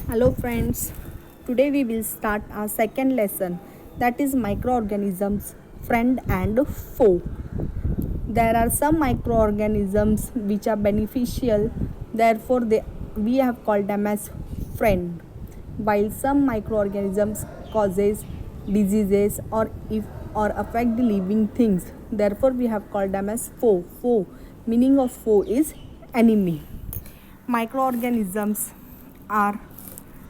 Hello friends, today we will start our second lesson, that is microorganisms, friend and foe. There are some microorganisms which are beneficial, therefore we have called them as friend, while some microorganisms causes diseases or affect the living things, therefore we have called them as foe. Meaning of foe is enemy. Microorganisms are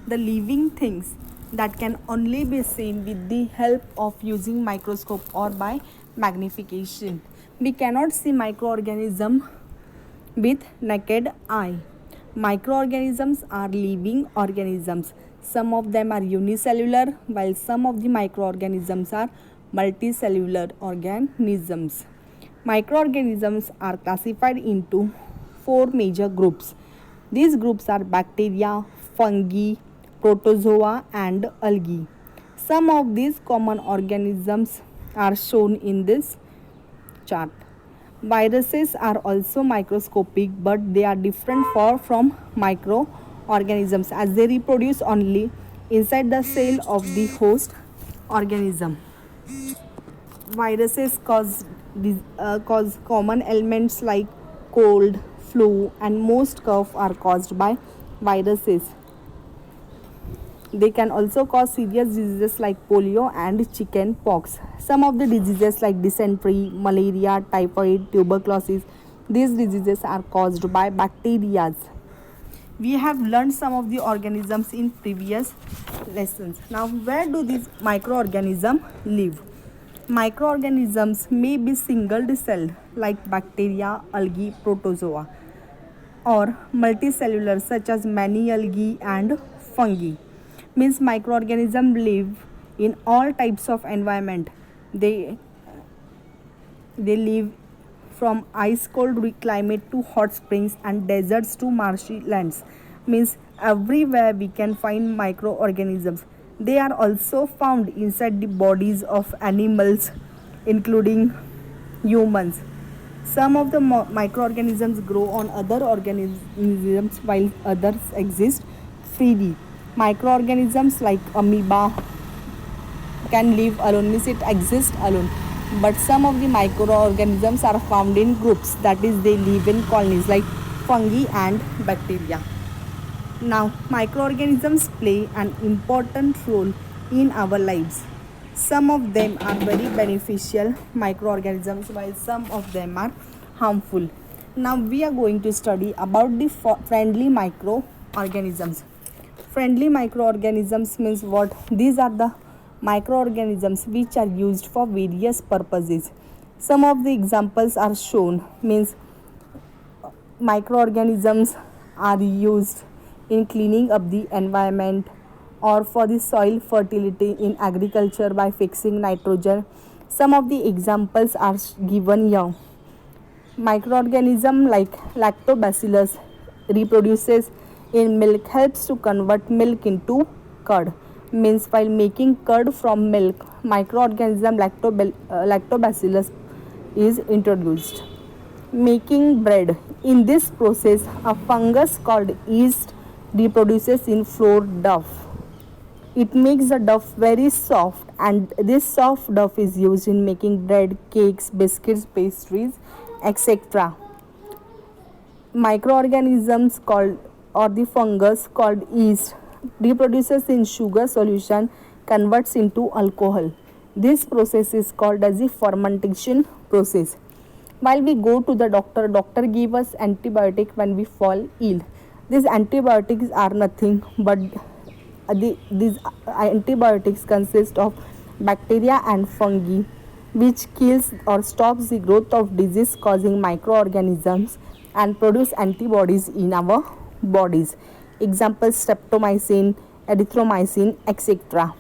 the living things that can only be seen with the help of using microscope or by magnification. We cannot see microorganism with naked eye. Microorganisms are living organisms. Some of them are unicellular, while some of the microorganisms are multicellular organisms. Microorganisms are classified into four major groups. These groups are bacteria, fungi, protozoa, and algae. Some of these common organisms are shown in this chart. Viruses are also microscopic, but they are different from microorganisms as they reproduce only inside the cell of the host organism. Viruses cause common ailments like cold, flu, and most cough are caused by viruses. They can also cause serious diseases like polio and chicken pox. Some of the diseases like dysentery, malaria, typhoid, tuberculosis, these diseases are caused by bacteria. We have learned some of the organisms in previous lessons. Now, where do these microorganisms live? Microorganisms may be single-celled like bacteria, algae, protozoa, or multicellular such as many algae and fungi. Means microorganisms live in all types of environment. They live from ice cold climate to hot springs and deserts to marshy lands. Means everywhere we can find microorganisms. They are also found inside the bodies of animals including humans. Some of the microorganisms grow on other organisms while others exist freely. Microorganisms like amoeba can live alone, means it exists alone. But some of the microorganisms are found in groups, that is, they live in colonies like fungi and bacteria. Now, microorganisms play an important role in our lives. Some of them are very beneficial microorganisms, while some of them are harmful. Now, we are going to study about the friendly microorganisms. Friendly microorganisms means what? These are the microorganisms which are used for various purposes. Some of the examples are shown. Means microorganisms are used in cleaning up the environment or for the soil fertility in agriculture by fixing nitrogen. Some of the examples are given here. Microorganism like lactobacillus reproduces in milk, helps to convert milk into curd. Means while making curd from milk, microorganism lactobacillus is introduced. Making bread. In this process, a fungus called yeast reproduces in flour dough. It makes the dough very soft, and this soft dough is used in making bread, cakes, biscuits, pastries, etc. Microorganisms called, or the fungus called yeast, reproduces in sugar solution, converts into alcohol. This process is called as the fermentation process. While we go to the doctor give us antibiotic when we fall ill. These antibiotics are nothing but these antibiotics consist of bacteria and fungi, which kills or stops the growth of disease causing microorganisms and produce antibodies in our bodies. Examples: streptomycin, erythromycin, etc.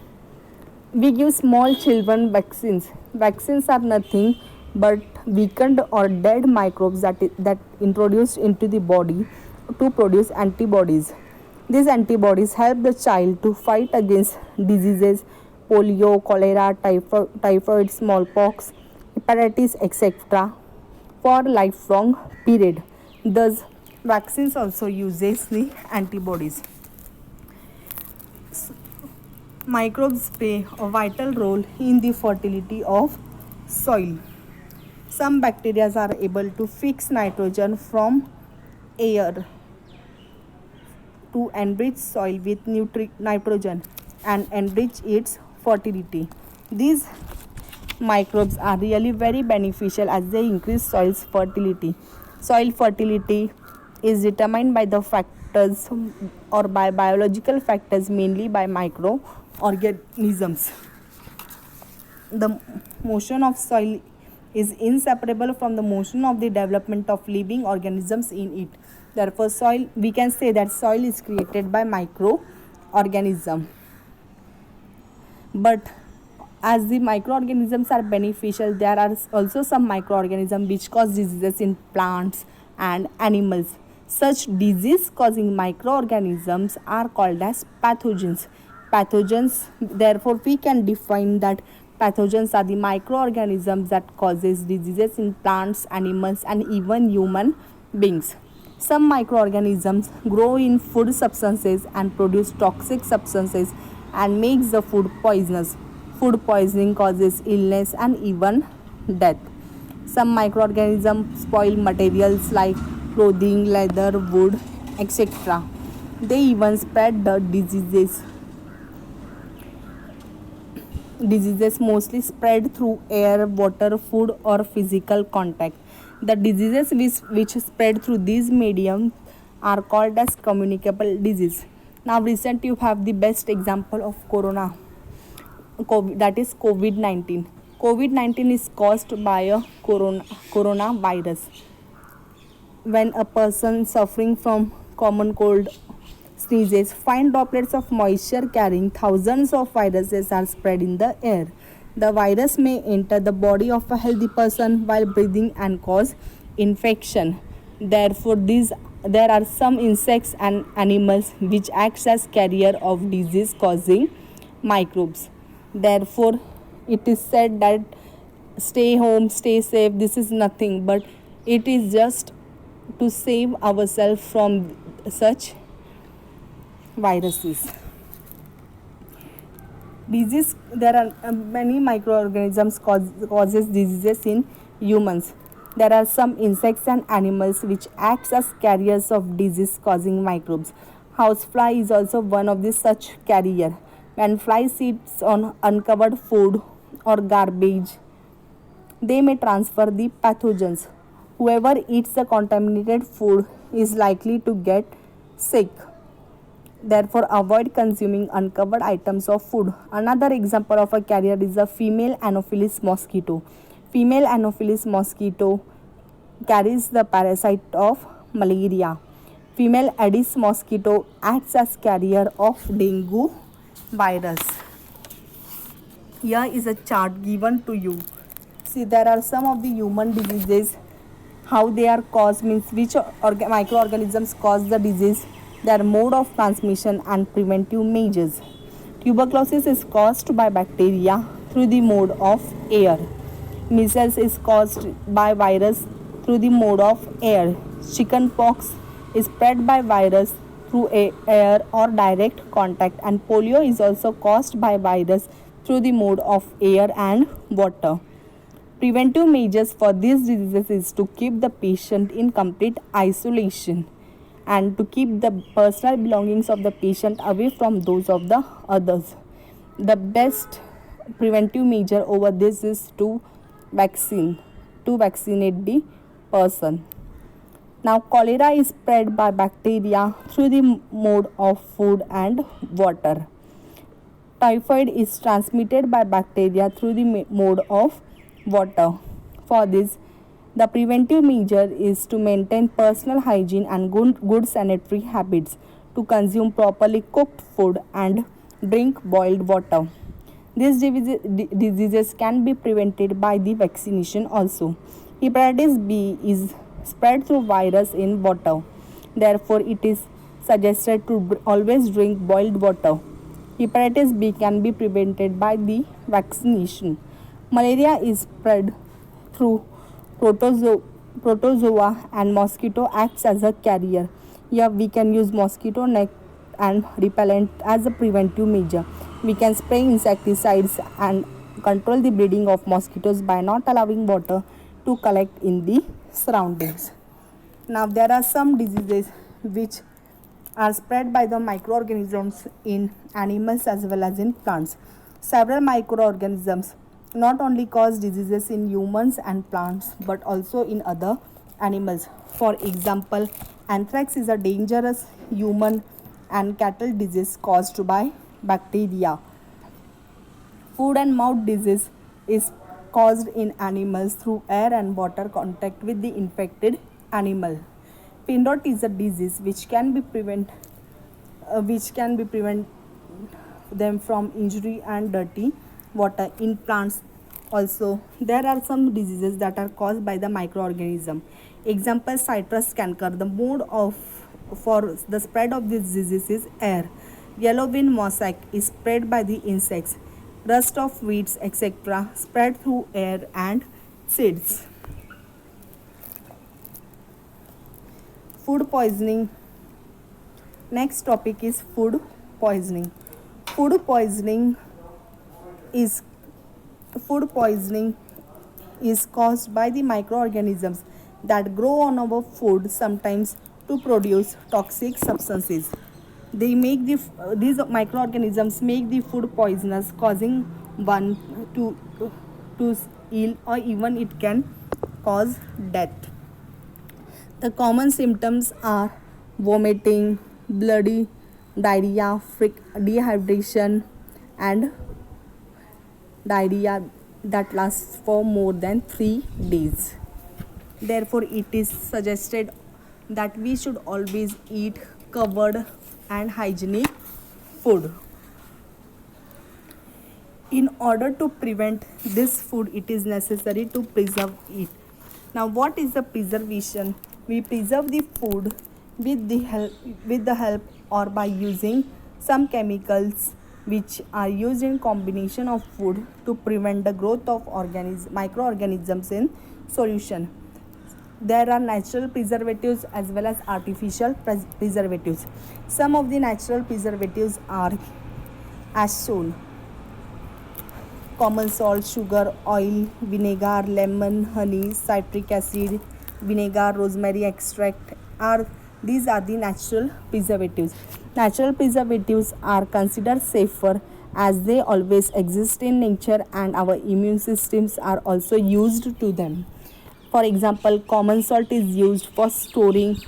We give small children vaccines. Vaccines are nothing but weakened or dead microbes that introduced into the body to produce antibodies. These antibodies help the child to fight against diseases: polio, cholera, typhoid, smallpox, hepatitis, etc. for lifelong period. Thus, vaccines also uses the antibodies. Microbes play a vital role in the fertility of soil. Some bacteria are able to fix nitrogen from air to enrich soil with nitrogen and enrich its fertility. These microbes are really very beneficial as they increase soil's fertility. Soil fertility is determined by the factors or by biological factors, mainly by microorganisms. The motion of soil is inseparable from the motion of the development of living organisms in it. Therefore, soil, we can say that soil is created by microorganism. But as the microorganisms are beneficial, there are also some microorganisms which cause diseases in plants and animals. Such disease causing microorganisms are called as pathogens. Therefore we can define that pathogens are the microorganisms that causes diseases in plants, animals and even human beings. Some microorganisms grow in food substances and produce toxic substances and makes the food poisonous. Food poisoning causes illness and even death. Some microorganisms spoil materials like clothing, leather, wood, etc. They even spread the diseases. Diseases mostly spread through air, water, food, or physical contact. The diseases which spread through these mediums are called as communicable disease. Now, recently you have the best example of corona, that is COVID-19. COVID-19 is caused by a coronavirus. When a person suffering from common cold sneezes, fine droplets of moisture carrying thousands of viruses are spread in the air. The virus may enter the body of a healthy person while breathing and cause infection. Therefore, there are some insects and animals which acts as carrier of disease causing microbes. Therefore, it is said that stay home, stay safe. This is nothing but it is just to save ourselves from such viruses. There are many microorganisms causes diseases in humans. There are some insects and animals which acts as carriers of disease causing microbes. Housefly is also one of the such carrier. When fly sits on uncovered food or garbage, they may transfer the pathogens. Whoever eats the contaminated food is likely to get sick. Therefore, avoid consuming uncovered items of food. Another example of a carrier is a female Anopheles mosquito. Female Anopheles mosquito carries the parasite of malaria. Female Aedes mosquito acts as carrier of dengue virus. Here is a chart given to you. See, there are some of the human diseases, how they are caused, means which microorganisms cause the disease, their mode of transmission and preventive measures. Tuberculosis is caused by bacteria through the mode of air. Measles is caused by virus through the mode of air. Chickenpox is spread by virus through air or direct contact, and polio is also caused by virus through the mode of air and water. Preventive measures for these diseases is to keep the patient in complete isolation and to keep the personal belongings of the patient away from those of the others. The best preventive measure over this is to vaccinate the person. Now, cholera is spread by bacteria through the mode of food and water. Typhoid is transmitted by bacteria through the mode of water. For this, the preventive measure is to maintain personal hygiene and good sanitary habits, to consume properly cooked food and drink boiled water. These diseases can be prevented by the vaccination also. Hepatitis B is spread through virus in water. Therefore, it is suggested to always drink boiled water. Hepatitis B can be prevented by the vaccination. Malaria is spread through protozoa and mosquito acts as a carrier. Here we can use mosquito net and repellent as a preventive measure. We can spray insecticides and control the breeding of mosquitoes by not allowing water to collect in the surroundings. Now, there are some diseases which are spread by the microorganisms in animals as well as in plants. Several microorganisms not only cause diseases in humans and plants but also in other animals. For example, anthrax is a dangerous human and cattle disease caused by bacteria. Food and mouth disease is caused in animals through air and water contact with the infected animal. Pindot is a disease which can be prevent them from injury and dirty water in plants. Also, there are some diseases that are caused by the microorganism. Example, citrus canker. The mode of for the spread of this disease is air. Yellow wing mosaic is spread by the insects. Rust of weeds, etc., spread through air and seeds. Food poisoning. Next topic is food poisoning. Food poisoning is food poisoning is caused by the microorganisms that grow on our food, sometimes to produce toxic substances. These microorganisms make the food poisonous, causing one to ill, or even it can cause death. The common symptoms are vomiting, bloody diarrhea, dehydration, and diarrhea that lasts for more than 3 days. Therefore, it is suggested that we should always eat covered and hygienic food. In order to prevent this food, it is necessary to preserve it. Now, what is the preservation? We preserve the food with the help or by using some chemicals which are used in combination of food to prevent the growth of microorganisms in solution. There are natural preservatives as well as artificial preservatives. Some of the natural preservatives are as shown: common salt, sugar, oil, vinegar, lemon, honey, citric acid, vinegar, rosemary extract these are the natural preservatives. Natural preservatives are considered safer as they always exist in nature and our immune systems are also used to them. For example, common salt is used for storing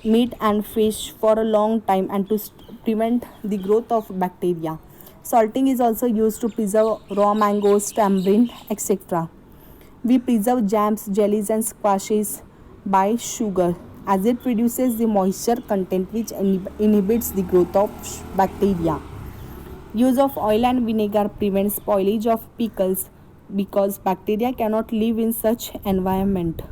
meat and fish for a long time and to prevent the growth of bacteria. Salting is also used to preserve raw mangoes, tamarind, etc. We preserve jams, jellies, and squashes by sugar as it reduces the moisture content which inhibits the growth of bacteria. Use of oil and vinegar prevents spoilage of pickles because bacteria cannot live in such environment.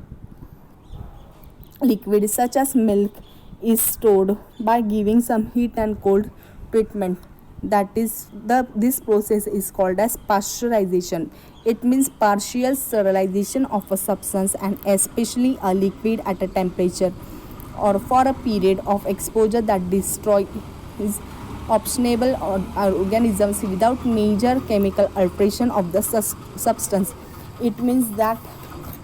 Liquid such as milk is stored by giving some heat and cold treatment. This process is called as pasteurization. It means partial sterilization of a substance and especially a liquid at a temperature or for a period of exposure that destroys optionable organisms without major chemical alteration of the substance. It means that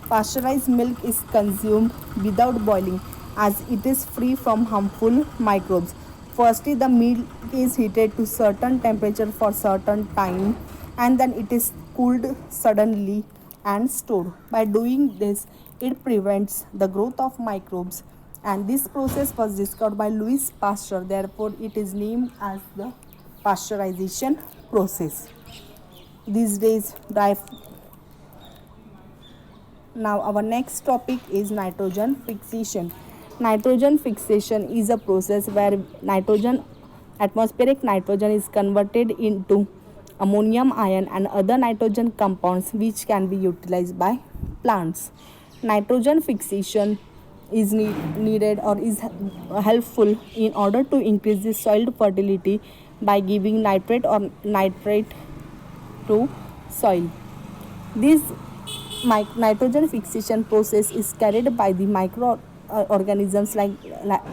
pasteurized milk is consumed without boiling as it is free from harmful microbes. Firstly, the milk is heated to certain temperature for certain time and then it is cooled suddenly and stored. By doing this, it prevents the growth of microbes, and this process was discovered by Louis Pasteur. Therefore, it is named as the pasteurization process. These days, now our next topic is nitrogen fixation. Nitrogen fixation is a process where atmospheric nitrogen is converted into ammonium ion and other nitrogen compounds which can be utilized by plants. Nitrogen fixation is needed or is helpful in order to increase the soil fertility by giving nitrate or nitrate to soil. This nitrogen fixation process is carried by the microorganisms like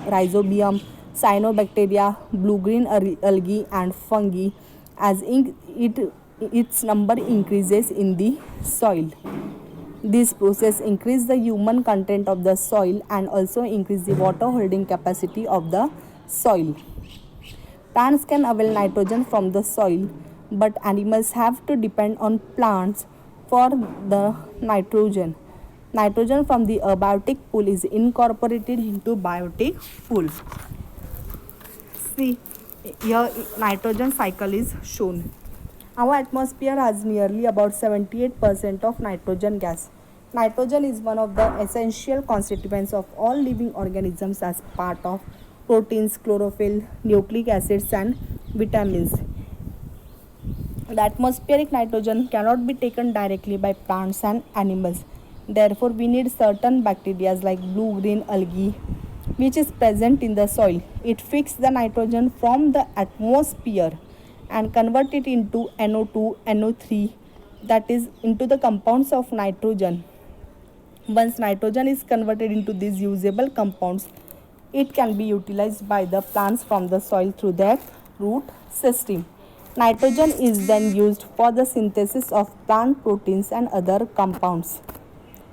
rhizobium, cyanobacteria, blue-green algae and fungi as its number increases in the soil. This process increases the human content of the soil and also increase the water holding capacity of the soil. Plants can avail nitrogen from the soil, but animals have to depend on plants for the nitrogen. Nitrogen from the abiotic pool is incorporated into biotic pool. See, here nitrogen cycle is shown. Our atmosphere has nearly about 78% of nitrogen gas. Nitrogen is one of the essential constituents of all living organisms as part of proteins, chlorophyll, nucleic acids, and vitamins. The atmospheric nitrogen cannot be taken directly by plants and animals. Therefore, we need certain bacteria like blue-green algae, which is present in the soil. It fixes the nitrogen from the atmosphere and convert it into NO2, NO3, that is into the compounds of nitrogen. Once nitrogen is converted into these usable compounds, it can be utilized by the plants from the soil through their root system. Nitrogen is then used for the synthesis of plant proteins and other compounds.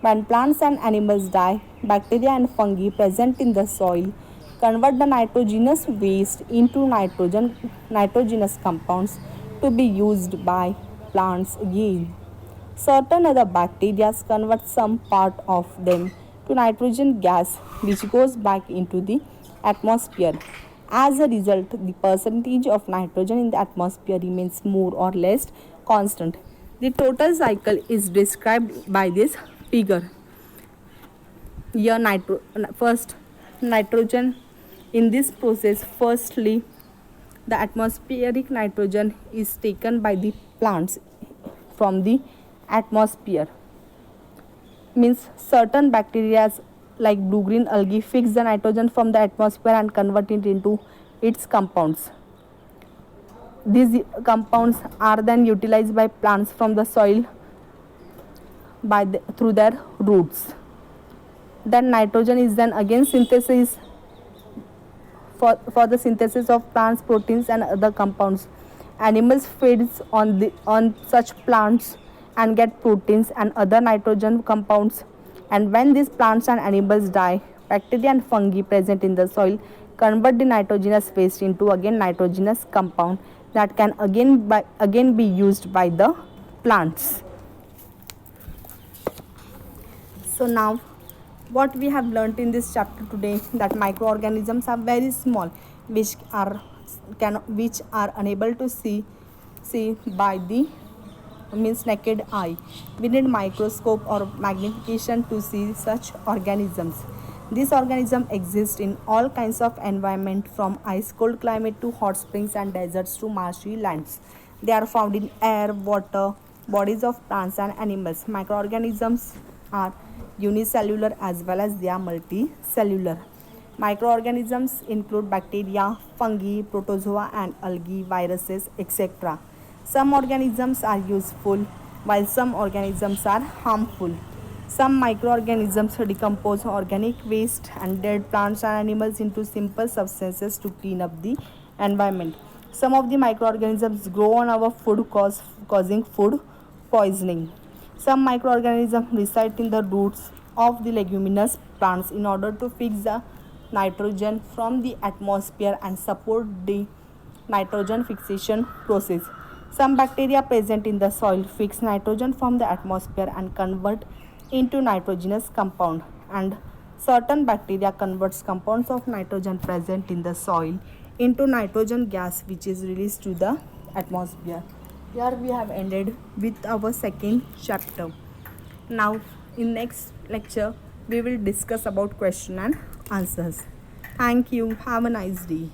When plants and animals die, bacteria and fungi present in the soil convert the nitrogenous waste into nitrogenous compounds to be used by plants again. Certain other bacteria convert some part of them to nitrogen gas, which goes back into the atmosphere. As a result, the percentage of nitrogen in the atmosphere remains more or less constant. The total cycle is described by this figure. Here, first nitrogen in this process, firstly, the atmospheric nitrogen is taken by the plants from the atmosphere. Means certain bacteria like blue-green algae fix the nitrogen from the atmosphere and convert it into its compounds. These compounds are then utilized by plants from the soil through their roots. Then nitrogen is then again synthesized for the synthesis of plants, proteins, and other compounds. Animals feeds on such plants and get proteins and other nitrogen compounds. And when these plants and animals die, bacteria and fungi present in the soil convert the nitrogenous waste into again nitrogenous compound that can again be used by the plants. So now what we have learnt in this chapter today, that microorganisms are very small, which are unable to see by the naked eye. We need microscope or magnification to see such organisms. These organisms exist in all kinds of environment, from ice cold climate to hot springs and deserts to marshy lands. They are found in air, water, bodies of plants and animals. Microorganisms are unicellular as well as they are multicellular. Microorganisms include bacteria, fungi, protozoa and algae, viruses, etc. Some organisms are useful while some organisms are harmful. Some microorganisms decompose organic waste and dead plants and animals into simple substances to clean up the environment. Some of the microorganisms grow on our food, causing food poisoning. Some microorganisms reside in the roots of the leguminous plants in order to fix the nitrogen from the atmosphere and support the nitrogen fixation process. Some bacteria present in the soil fix nitrogen from the atmosphere and convert into nitrogenous compound, and certain bacteria converts compounds of nitrogen present in the soil into nitrogen gas, which is released to the atmosphere. Here we have ended with our second chapter. Now in next lecture we will discuss about question and answers. Thank you. Have a nice day.